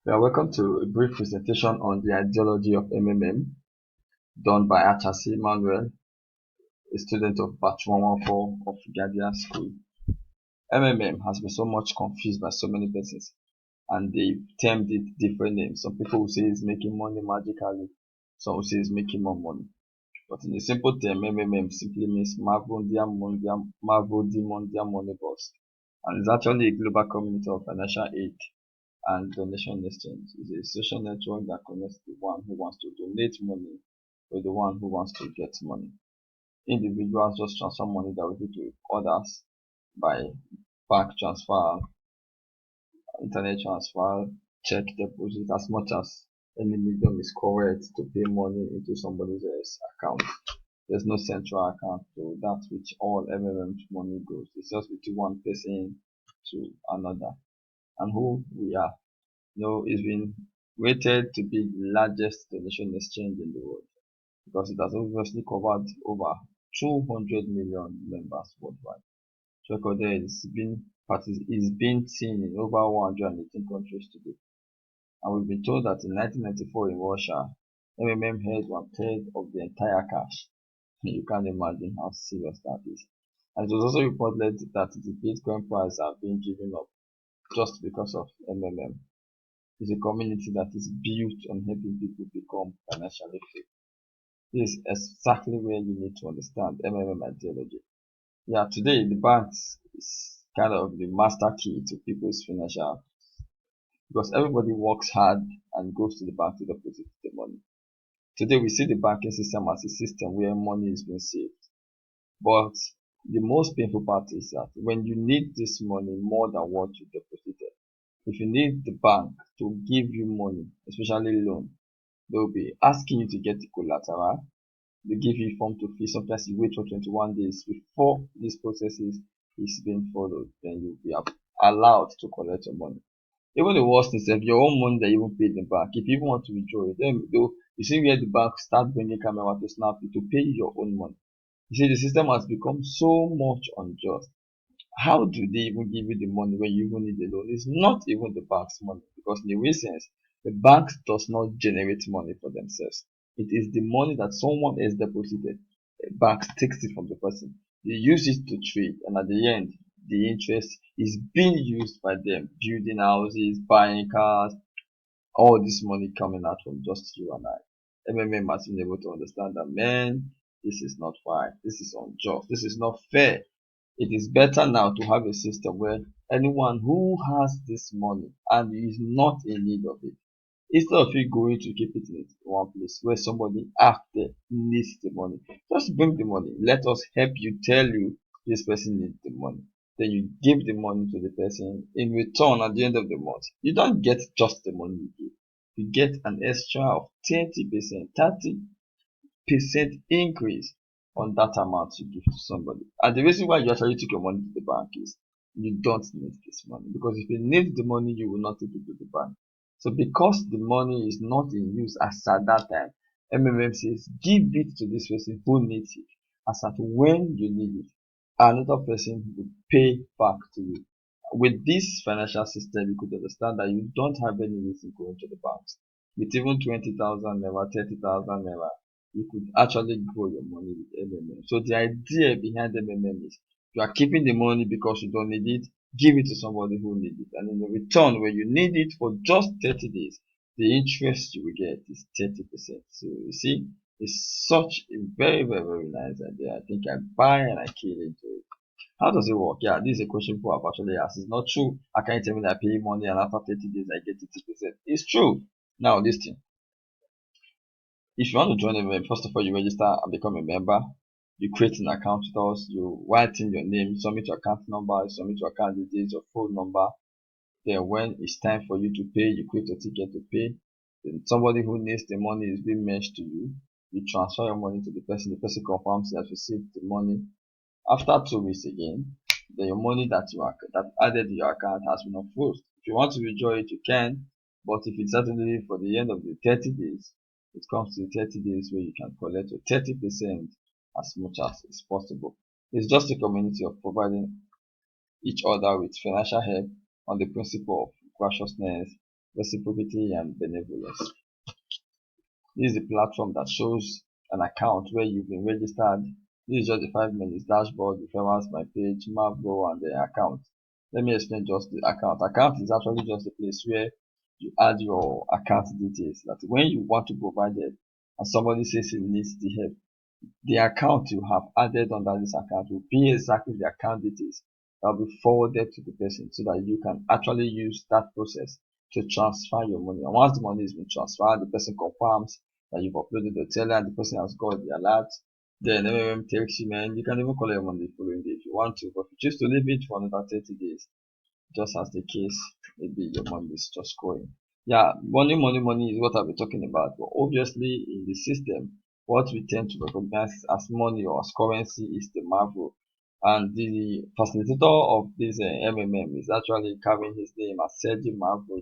You are welcome to a brief presentation on the ideology of MMM done by Achasi Manuel, a student of Batch 114 of Gadia School. MMM has been so much confused by so many persons and they termed it different names. Some people will say it's making money magically, some will say it's making more money. But in a simple term, MMM simply means Marvel Di Mondia Money Boss. And it's actually a global community of financial aid and donation exchange is a social network that connects the one who wants to donate money with the one who wants to get money. Individuals just transfer money directly to others by bank transfer, internet transfer, check deposit as much as any medium is correct to pay money into somebody else's account. There's no central account to that which all MMM's money goes. It's just between one person to another. And who we are. It's been rated to be the largest donation exchange in the world because it has obviously covered over 200 million members worldwide. Recorded is being seen in over 118 countries today. And we've been told that in 1994 in Russia, MMM held one third of the entire cash. You can't imagine how serious that is. And it was also reported that the Bitcoin price have been given up just because of MMM. Is a community that is built on helping people become financially free. This is exactly where you need to understand MMM ideology. Yeah, today the banks is kind of the master key to people's financial because everybody works hard and goes to the bank to deposit the money. Today we see the banking system as a system where money is being saved. But the most painful part is that when you need this money more than what you deposited, if you need the bank to give you money, especially loan, they will be asking you to get the collateral. They give you a form to fill. Sometimes you wait for 21 days before this process is being followed. Then you'll be allowed to collect your money. Even the worst is if your own money that you even paid the bank, if you even want to withdraw it, then you see where the bank start bringing camera to snap you to pay your own money. You see, the system has become so much unjust. How do they even give you the money when you even need the loan? It's not even the bank's money because in the real sense, the bank does not generate money for themselves. It is the money that someone else deposited. The bank takes it from the person. They use it to trade, and at the end, the interest is being used by them, building houses, buying cars, all this money coming out from just you and I. MMM has been able to understand that, man, this is not right. This is unjust. This is not fair. It is better now to have a system where anyone who has this money and is not in need of it, instead of you going to keep it in one place where somebody after needs the money, just bring the money. Let us help you tell you this person needs the money. Then you give the money to the person. In return, at the end of the month, you don't get just the money you give. You get an extra of 30% increase on that amount you give to somebody. And the reason why you actually took your money to the bank is you don't need this money. Because if you need the money, you will not take it to the bank. So because the money is not in use as at that time, MMM says give it to this person who needs it as at when you need it. Another person will pay back to you. With this financial system, you could understand that you don't have any reason going to the banks. With even 20,000 naira, 30,000 naira, you could actually grow your money with MMM. So the idea behind MMM is you are keeping the money because you don't need it, give it to somebody who needs it. And in return, when you need it for just 30 days, the interest you will get is 30%. So you see, it's such a very, very, very nice idea. I think I buy and I kill into it. How does it work? Yeah, this is a question people have actually asked. It's not true. I can't tell me that I pay money and after 30 days I get 30%. It's true. Now listen. If you want to join them, first of all, you register and become a member. You create an account with us. You write in your name, submit your account number, submit your account details, your phone number. Then when it's time for you to pay, you create a ticket to pay. Then somebody who needs the money is being matched to you. You transfer your money to the person. The person confirms he has received the money. After 2 weeks again, then your money that added to your account has been approved. If you want to withdraw it, you can. But if it's certainly for the end of the 30 days, it comes to 30 days where you can collect your 30% as much as is possible. It's just a community of providing each other with financial help on the principle of graciousness reciprocity, and benevolence. This is the platform that shows an account where you've been registered. This is just the 5 minutes dashboard, referrals, my page, Marvo, and the account. Let me explain just the account. Account is actually just a place where you add your account details. That when you want to provide help and somebody says he needs the help, the account you have added under this account will be exactly the account details that will be forwarded to the person so that you can actually use that process to transfer your money. And once the money has been transferred, the person confirms that you've uploaded the teller and the person has got the alert. Then MMM takes you, man. You can even collect your money the following day if you want to, but if you choose to leave it for another 30 days, just as the case, maybe your money is just growing. Yeah, money is what I'll be talking about. But obviously, in the system, what we tend to recognize as money or as currency is the Marvel. And the facilitator of this MMM is actually carrying his name as Sergio Marvel.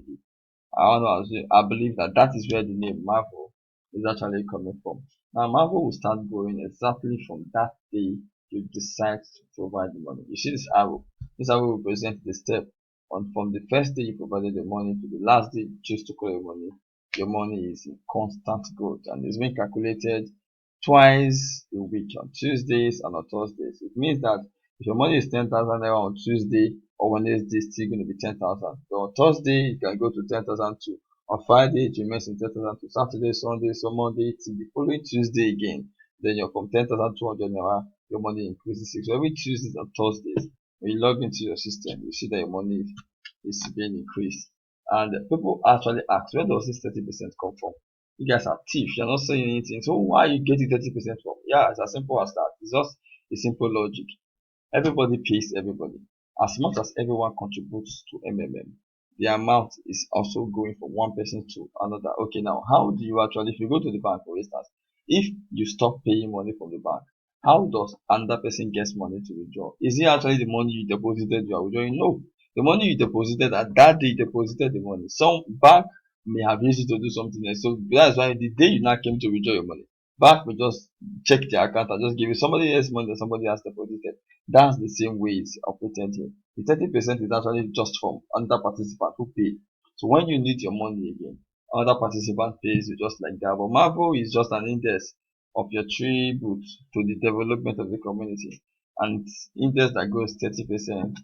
I don't know, I believe that that is where the name Marvel is actually coming from. Now, Marvel will start growing exactly from that day you decide to provide the money. You see this arrow? This arrow represents the step on from the first day you provided the money to the last day you choose to collect your money is in constant growth and is being calculated twice a week on Tuesdays and on Thursdays. It means that if your money is 10,000 naira on Tuesday or Wednesday, it's still going to be 10,000. So on Thursday, it can go to 10,000 too. On Friday, it remains in 10,000 to Saturday, Sunday, so Monday, till the following Tuesday again. Then you're from 10,200 naira, your money increases. So every Tuesdays and Thursdays, when you log into your system, you see that your money is being increased. And people actually ask, where does this 30% come from? You guys are thieves, you're not saying anything. So why are you getting 30% from? Yeah, it's as simple as that. It's just a simple logic. Everybody pays everybody. As much as everyone contributes to MMM, the amount is also going from one person to another. Okay, now how do you actually, if you go to the bank for instance, if you stop paying money from the bank, how does another person get money to withdraw? Is it actually the money you deposited you are withdrawing? No. The money you deposited at that day you deposited the money. Some bank may have used it to do something else. So that's why the day you now came to withdraw your money, bank will just check the account and just give you somebody else money that somebody has deposited. That's the same way it's operated here. The 30% is actually just from another participant who paid. So when you need your money again, another participant pays you just like that. But Marvel is just an index of your tribute to the development of the community. And index that goes 30%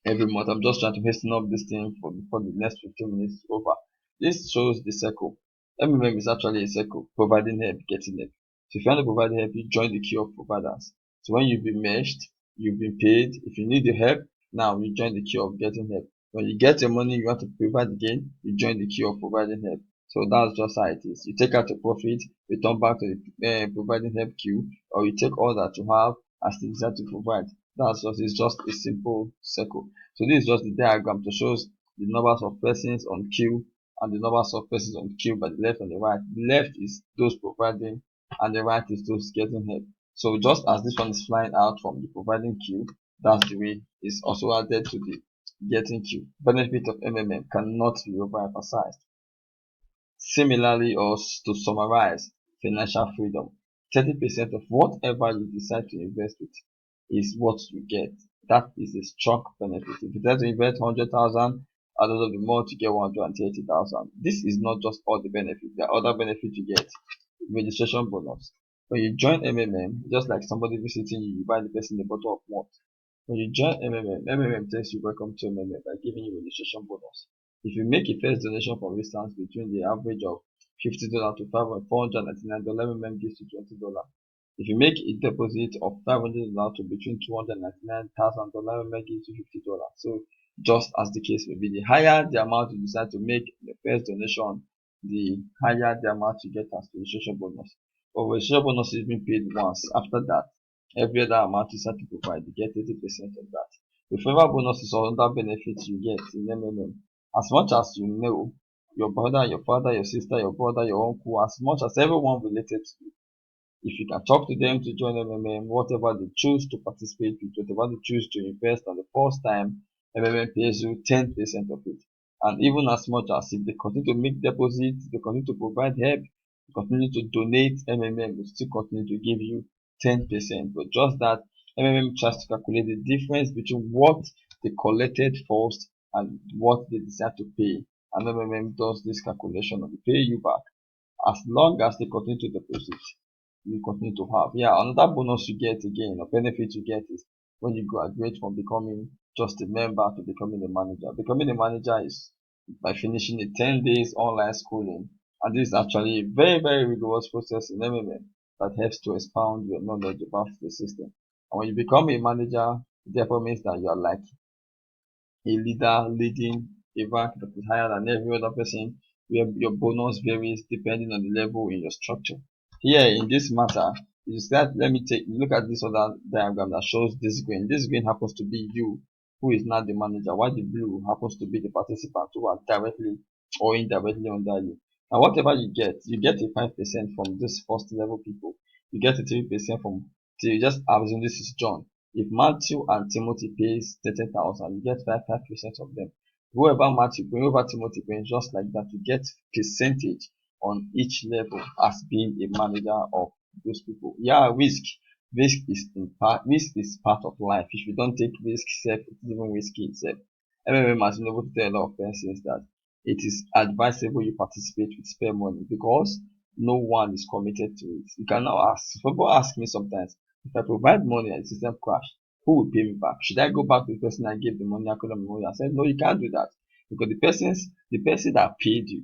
every month. I'm just trying to hasten up this thing for before the next 15 minutes is over. This shows the circle. MMM is actually a circle, providing help, getting help. So if you want to provide help, you join the queue of providers. So when you've been meshed, you've been paid. If you need the help, now you join the queue of getting help. When you get your money, you want to provide again, you join the queue of providing help. So that's just how it is. You take out your profit, return back to the providing help queue, or you take all that you have as the desire to provide. That's just it's just a simple circle. So this is just the diagram to show the numbers of persons on queue and the numbers of persons on queue by the left and the right. The left is those providing and the right is those getting help. So just as this one is flying out from the providing queue, that's the way it's also added to the getting queue. Benefit of MMM cannot be overemphasized. Similarly, or to summarize, financial freedom. 30% of whatever you decide to invest with is what you get. That is a strong benefit. If you decide to invest 100,000, at the end of the month you get 130,000. This is not just all the benefits. There are other benefits you get. Registration bonus. When you join MMM, just like somebody visiting you, you buy the person a bottle of water. When you join MMM tells you welcome to MMM by giving you registration bonus. If you make a first donation, for instance, between the average of $50 to $499, MMM gives you $20. If you make a deposit of $500 to between $299,000, MMM gives you $50. So just as the case may be, the higher the amount you decide to make the first donation, the higher the amount you get as registration bonus. But registration bonus is being paid once. After that, every other amount you start to provide, you get 30% of that. The referral bonus is another benefit you get in MMM. As much as you know your brother, your father, your sister, your brother, your uncle, as much as everyone related to you, if you can talk to them to join MMM, whatever they choose to participate with, whatever they choose to invest on the first time, MMM pays you 10% of it. And even as much as if they continue to make deposits, they continue to provide help, they continue to donate, MMM will still continue to give you 10%. But just that MMM tries to calculate the difference between what they collected first and what they decide to pay and MMM does this calculation of the pay you back as long as they continue to deposit. You continue to have. Yeah, another bonus you get again, or benefit you get is when you graduate from becoming just a member to becoming a manager. Becoming a manager is by finishing a 10 days online schooling, and this is actually a very rigorous process in MMM that helps to expound your knowledge about the system. And when you become a manager, it therefore means that you are like a leader leading a rank that is higher than every other person, where your bonus varies depending on the level in your structure. Here in this matter, you start, let me take look at this other diagram that shows this green. This green happens to be you, who is not the manager, while the blue happens to be the participant who are directly or indirectly under you. And whatever you get a 5% from this first level people. You get a 3% from, so you just assume this is John. If Matthew and Timothy pays 30,000, you get 5% of them. Whoever Matthew brings, whoever Timothy brings, just like that, you get percentage on each level as being a manager of those people. Yeah, risk is part of life. If you don't take risk, it's even risky itself. MMM has been able to tell a lot of persons that it is advisable you participate with spare money because no one is committed to it. You can now ask. People ask me sometimes, if I provide money and the system crash, who will pay me back? Should I go back to the person I gave the money? I could have money. I said, no, you can't do that because the person that paid you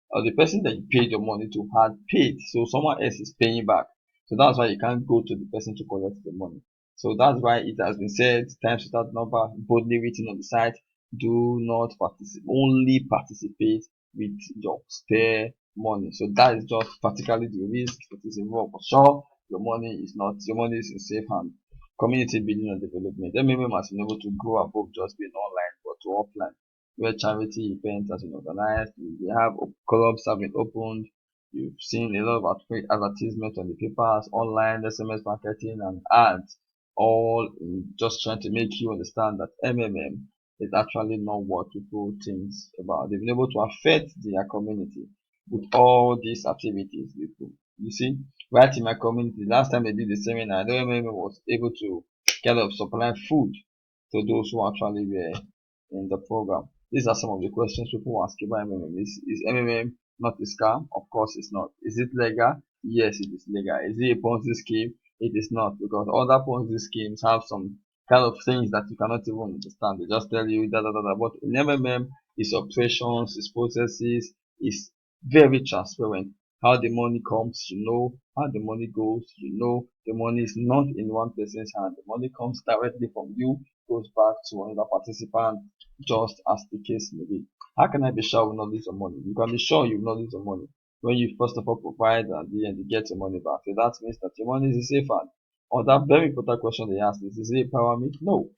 or the person that you paid your money to had paid, so someone else is paying back. So that's why you can't go to the person to collect the money. So that's why it has been said times without number, boldly written on the site, do not participate, only participate with your spare money. So that is just practically the risk that is involved. For sure, your money is in safe hand. Community building and development. MMM has been able to grow above just being online but to offline, where charity events have been organized. We have clubs have been opened. You've seen a lot of advertisements on the papers, online, SMS marketing, and ads, all just trying to make you understand that MMM is actually not what people think about. They've been able to affect their community with all these activities. You see, right in my community, last time they did the seminar, the MMM was able to kind of supply food to those who actually were in the program. These are some of the questions people ask about MMM. Is MMM not a scam? Of course it's not. Is it legal? Yes, it is legal. Is it a Ponzi scheme? It is not, because other Ponzi schemes have some kind of things that you cannot even understand. They just tell you da da da da. But in MMM, its operations, its processes is very transparent. How the money comes, you know. How the money goes, you know. The money is not in one person's hand. The money comes directly from you, goes back to another participant, just as the case may be. How can I be sure I will not lose your money? You can be sure you will not lose your money when you first of all provide and at the end you get your money back. So that means that your money is safe hand. Or that very important question they asked is it a pyramid? No.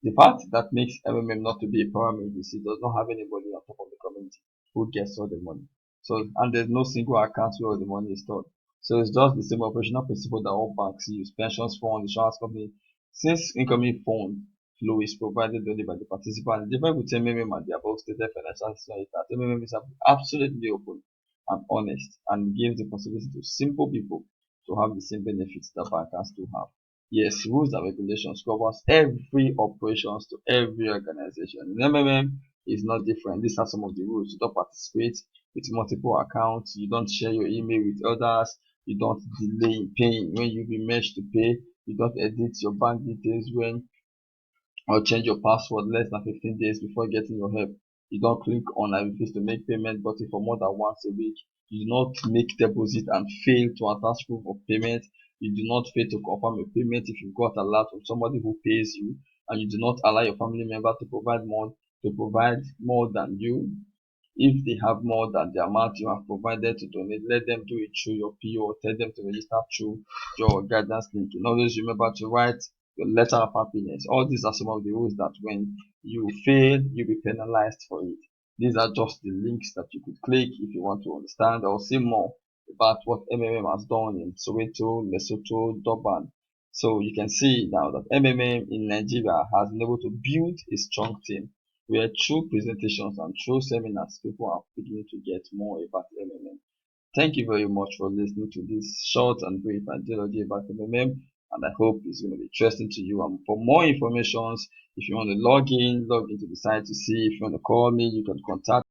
The part that makes MMM not to be a pyramid is it does not have anybody on top of the community who gets all the money. So, and there's no single account where all the money is stored. So it's just the same operational principle that all banks use. Pensions fund, insurance company. Since incoming fund flow is provided only by the participant, the difference with MMM and the above stated financial institution is that MMM is absolutely open and honest and gives the possibility to simple people to have the same benefits that bankers do have. Yes, rules and regulations covers every operations to every organization. In MMM is not different. These are some of the rules. You don't participate with multiple accounts. You don't share your email with others. You don't delay in paying when you be merged to pay. You don't edit your bank details when or change your password less than 15 days before getting your help. You don't click on I refuse to make payment button for more than once a week. You do not make deposit and fail to attach proof of payment. You do not fail to confirm a payment if you got alert from somebody who pays you, and you do not allow your family member to provide more than you. If they have more than the amount you have provided to donate, let them do it through your PO or tell them to register through your guidance link. And always remember to write your letter of happiness. All these are some of the rules that when you fail, you'll be penalized for it. These are just the links that you could click if you want to understand or see more about what MMM has done in Soweto, Lesotho, Durban. So you can see now that MMM in Nigeria has been able to build a strong team where through presentations and through seminars, people are beginning to get more about MMM. Thank you very much for listening to this short and brief ideology about MMM, and I hope it's going to be interesting to you. And for more information, if you want to log into the site to see, if you want to call me, you can contact